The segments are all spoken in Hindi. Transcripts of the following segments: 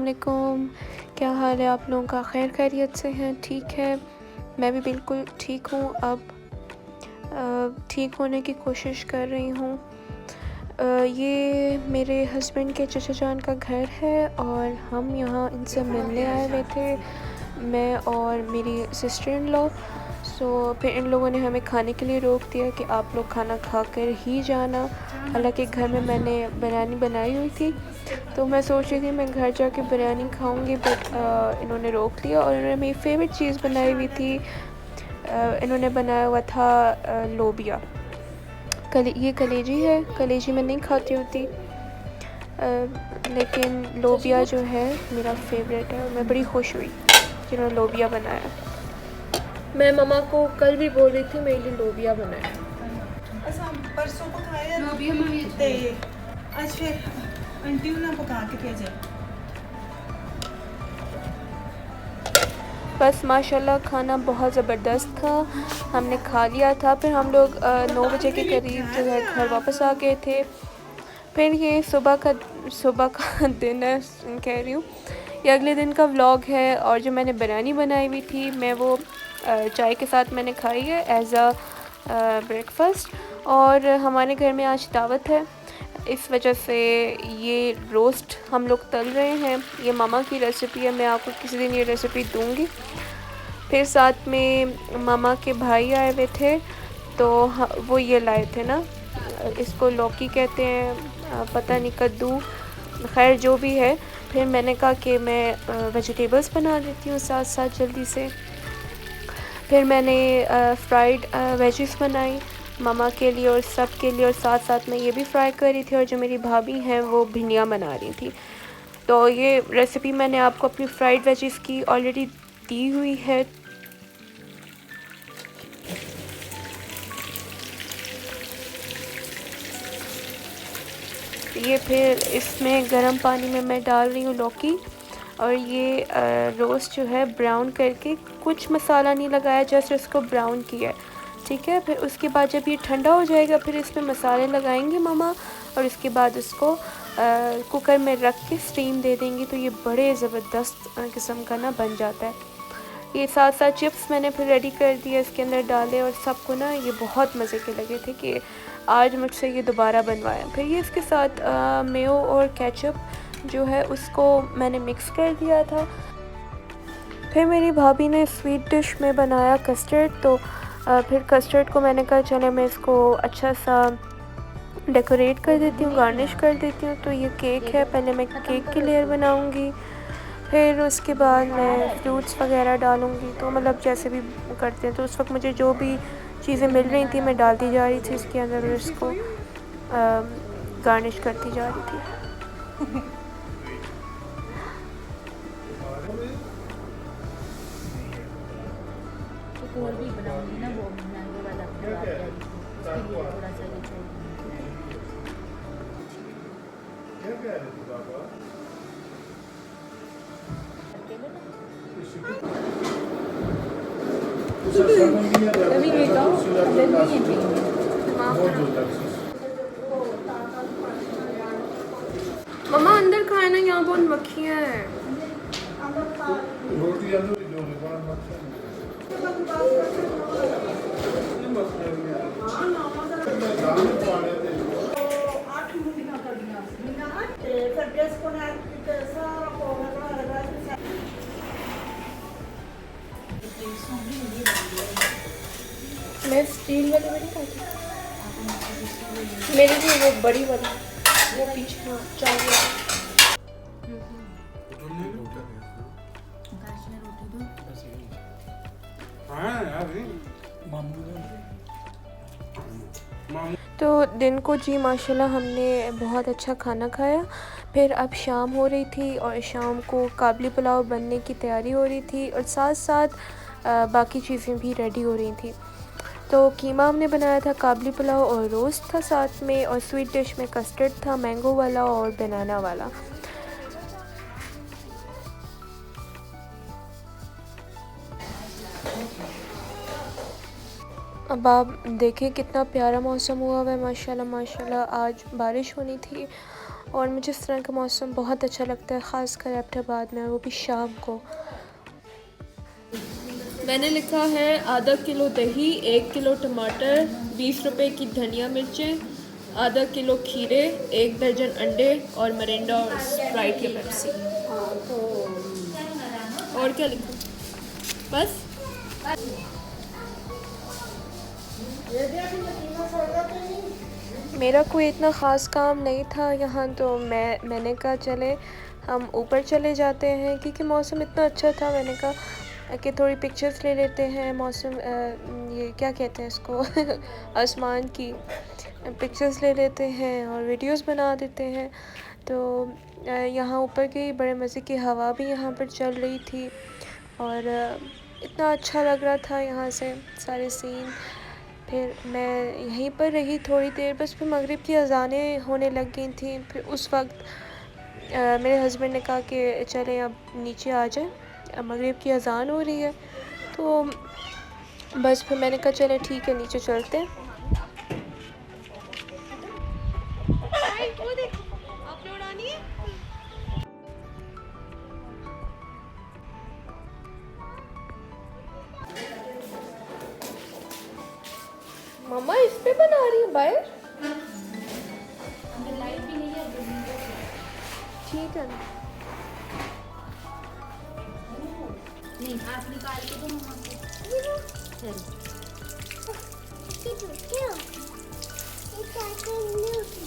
वालेकुम। क्या हाल है आप लोगों का? खैरियत से हैं? ठीक है, मैं भी बिल्कुल ठीक हूँ। अब ठीक होने की कोशिश कर रही हूँ। ये मेरे हस्बैंड के चचा जान का घर है और हम यहाँ इनसे मिलने आए हुए थे, मैं और मेरी सिस्टर इन लॉ। फिर इन लोगों ने हमें खाने के लिए रोक दिया कि आप लोग खाना खाकर ही जाना। हालांकि घर में मैंने बिरयानी बनाई हुई थी, तो मैं सोच रही थी मैं घर जाके बिरयानी खाऊंगी, बट इन्होंने रोक लिया और इन्होंने मेरी फेवरेट चीज़ बनाई हुई थी। इन्होंने बनाया हुआ था लोबिया। ये कलेजी है, कलेजी मैं नहीं खाती होती, लेकिन लोबिया जो है मेरा फेवरेट है और मैं बड़ी खुश हुई कि उन्होंने लोबिया बनाया। मैं मम्मा को कल भी बोल रही थी मेरे लिए लोबिया बनाए। असां परसों पकाया लोबिया ते आज फिर आंटी ने पका के भेजे। बस माशाल्लाह खाना बहुत ज़बरदस्त था, हमने खा लिया था। फिर हम लोग 9 बजे के करीब जो है घर वापस आ गए थे। फिर ये सुबह का दिन है, कह रही हूँ ये अगले दिन का व्लॉग है। और जो मैंने बिरयानी बनाई हुई थी मैं वो चाय के साथ मैंने खाई है एज़ अ ब्रेकफ़ास्ट। और हमारे घर में आज दावत है, इस वजह से ये रोस्ट हम लोग तल रहे हैं। ये मामा की रेसिपी है, मैं आपको किसी दिन ये रेसिपी दूंगी। फिर साथ में मामा के भाई आए हुए थे, तो वो ये लाए थे ना, इसको लौकी कहते हैं, पता नहीं कद्दू, खैर जो भी है। फिर मैंने कहा कि मैं वेजिटेबल्स बना देती हूँ साथ साथ जल्दी से। फिर मैंने फ्राइड वेजिस बनाई मामा के लिए और सब के लिए, और साथ साथ मैं ये भी फ्राई कर रही थी। और जो मेरी भाभी हैं वो भिंडियाँ बना रही थी। तो ये रेसिपी मैंने आपको अपनी फ्राइड वेजिस की ऑलरेडी दी हुई है। ये फिर इसमें गर्म पानी में मैं डाल रही हूँ लौकी, और ये रोस्ट जो है ब्राउन करके, कुछ मसाला नहीं लगाया, जस्ट इसको ब्राउन किया है, ठीक है। फिर उसके बाद जब ये ठंडा हो जाएगा फिर इसमें मसाले लगाएंगे मामा, और उसके बाद इसको कुकर में रख के स्टीम दे देंगे, तो ये बड़े ज़बरदस्त किस्म का ना बन जाता है। ये साथ साथ चिप्स मैंने फिर रेडी कर दिया, इसके अंदर डाले, और सबको ना ये बहुत मज़े के लगे थे कि आज मुझसे ये दोबारा बनवाया। फिर ये इसके साथ मेयो और केचप जो है उसको मैंने मिक्स कर दिया था। फिर मेरी भाभी ने स्वीट डिश में बनाया कस्टर्ड, तो फिर कस्टर्ड को मैंने कहा चले मैं इसको अच्छा सा डेकोरेट कर देती हूँ, गार्निश कर देती हूँ। तो ये केक है, पहले मैं केक की लेयर बनाऊँगी, फिर उसके बाद मैं फ्रूट्स वगैरह डालूँगी। तो मतलब जैसे भी करते हैं, तो उस वक्त मुझे जो भी चीज़ें मिल रही थी मैं डालती जा रही थी इसके अंदर, और इसको गार्निश करती जा रही थी। और भी बनाऊंगी ना, वो मैंगो वाला उसके लिए थोड़ा सा ये छोड़ अभी ये तो अंदर नहीं है। मम्मा अंदर खाए ना, यहाँ बहुत मक्खियाँ हैं। मैं स्टील वाली बड़ी खाती, मेरी भी वो बड़ी वाली, वो पीछे हाँ चावल। तो दिन को जी माशाल्लाह हमने बहुत अच्छा खाना खाया। फिर अब शाम हो रही थी और शाम को काबली पुलाव बनने की तैयारी हो रही थी, और साथ साथ बाकी चीज़ें भी रेडी हो रही थी। तो कीमा हमने बनाया था, काबली पुलाव और रोस्ट था साथ में, और स्वीट डिश में कस्टर्ड था, मैंगो वाला और बनाना वाला। अब आप देखें कितना प्यारा मौसम हुआ हुआ है, माशाल्लाह माशाल्लाह। आज बारिश होनी थी और मुझे इस तरह का मौसम बहुत अच्छा लगता है, ख़ासकर एबटाबाद में, वो भी शाम को। मैंने लिखा है आधा किलो दही, 1 किलो टमाटर, 20 रुपए की धनिया मिर्चें, आधा किलो खीरे, 1 दर्जन अंडे और मरिंडा और स्प्राइट या पेप्सी। और क्या लिखूं? बस। मेरा कोई इतना ख़ास काम नहीं था यहाँ, तो मैंने कहा चले हम ऊपर चले जाते हैं, क्योंकि मौसम इतना अच्छा था। मैंने कहा कि थोड़ी पिक्चर्स ले लेते हैं मौसम, ये क्या कहते हैं इसको आसमान की पिक्चर्स ले लेते हैं और वीडियोस बना देते हैं। तो यहाँ ऊपर की बड़े मज़े की हवा भी यहाँ पर चल रही थी और इतना अच्छा लग रहा था यहाँ से सारे सीन। फिर मैं यहीं पर रही थोड़ी देर बस, फिर मगरिब की अज़ानें होने लग गई थी। फिर उस वक्त मेरे हस्बैंड ने कहा कि चलें अब नीचे आ जाएं, अब मगरिब की अज़ान हो रही है। तो बस फिर मैंने कहा चले ठीक है नीचे चलते हैं। मम्मा इस पे बना रही है बाहर? लाइट भी नहीं है। ठीक है ना। नहीं आप निकाल के दो मम्मा को।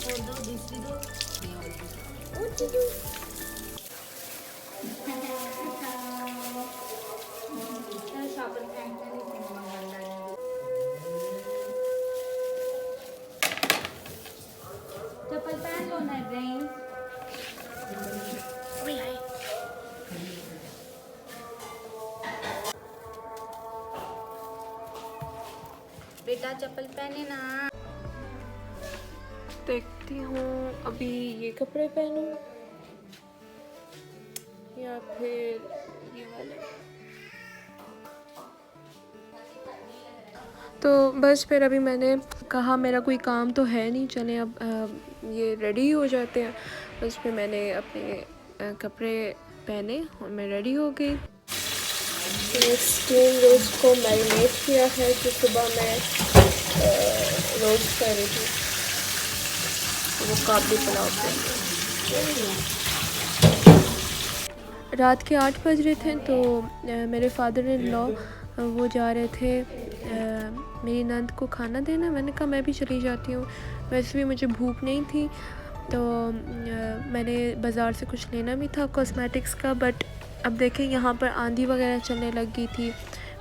और दो दूसरी दो। चप्पल पहन लो ना ड्रेन। बेटा चप्पल पहने ना। देखती हूँ अभी ये कपड़े पहनूं या फिर ये वाले। तो बस फिर अभी मैंने कहा मेरा कोई काम तो है नहीं, चले अब ये रेडी हो जाते हैं। बस फिर मैंने अपने कपड़े पहने और मैं रेडी हो गई। तो स्टीम रोस्ट को मैरिनेट किया है जो सुबह मैं रोस्ट कर रही थी, वो काबली पुलाव पे। रात के 8 बज रहे थे, तो मेरे फादर इन लॉ वो जा रहे थे मेरी नंद को खाना देना। मैंने कहा मैं भी चली जाती हूँ, वैसे भी मुझे भूख नहीं थी। तो मैंने बाज़ार से कुछ लेना भी था कॉस्मेटिक्स का, बट अब देखें यहाँ पर आंधी वगैरह चलने लग गई थी।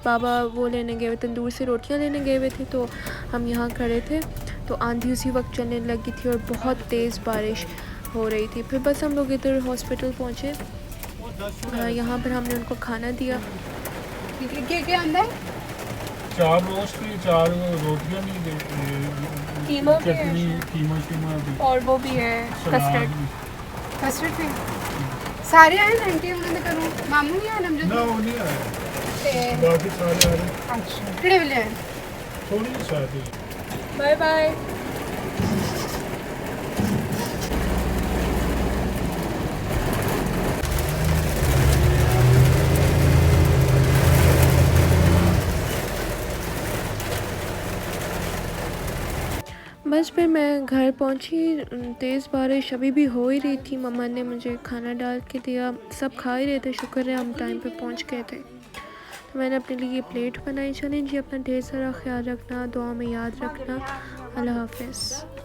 बाबा वो लेने गए हुए, तंदूर से रोटियाँ लेने गए हुए थे, तो हम यहाँ खड़े थे तो आंधी उसी वक्त चलने लगी थी और बहुत तेज़ बारिश हो रही थी। फिर बस हम लोग इधर हॉस्पिटल पहुँचे, यहाँ पर हमने उनको खाना दिया। क्या अंदर 4 रोस्ट भी, 4 रोटियां भी, कीमा भी चटनी, है कीमा भी और वो भी है सलाद भी। कस्टर्ड पे सारे आए आंटी उन्होंने करूँ मामू नहीं आया हम ना वो नहीं आया, ते बाकी सारे आ रहे। अच्छा किड़े वेले आए थोड़ी शादी। Bye bye. बस फिर मैं घर पहुंची, तेज़ बारिश अभी भी हो ही रही थी। मम्मा ने मुझे खाना डाल के दिया, सब खा ही रहे थे, शुक्र है हम टाइम पे पहुंच गए थे। तो मैंने अपने लिए ये प्लेट बनाई। चलें जी, अपना ढेर सारा ख्याल रखना, दुआ में याद रखना। अल्लाह हाफ़िज़।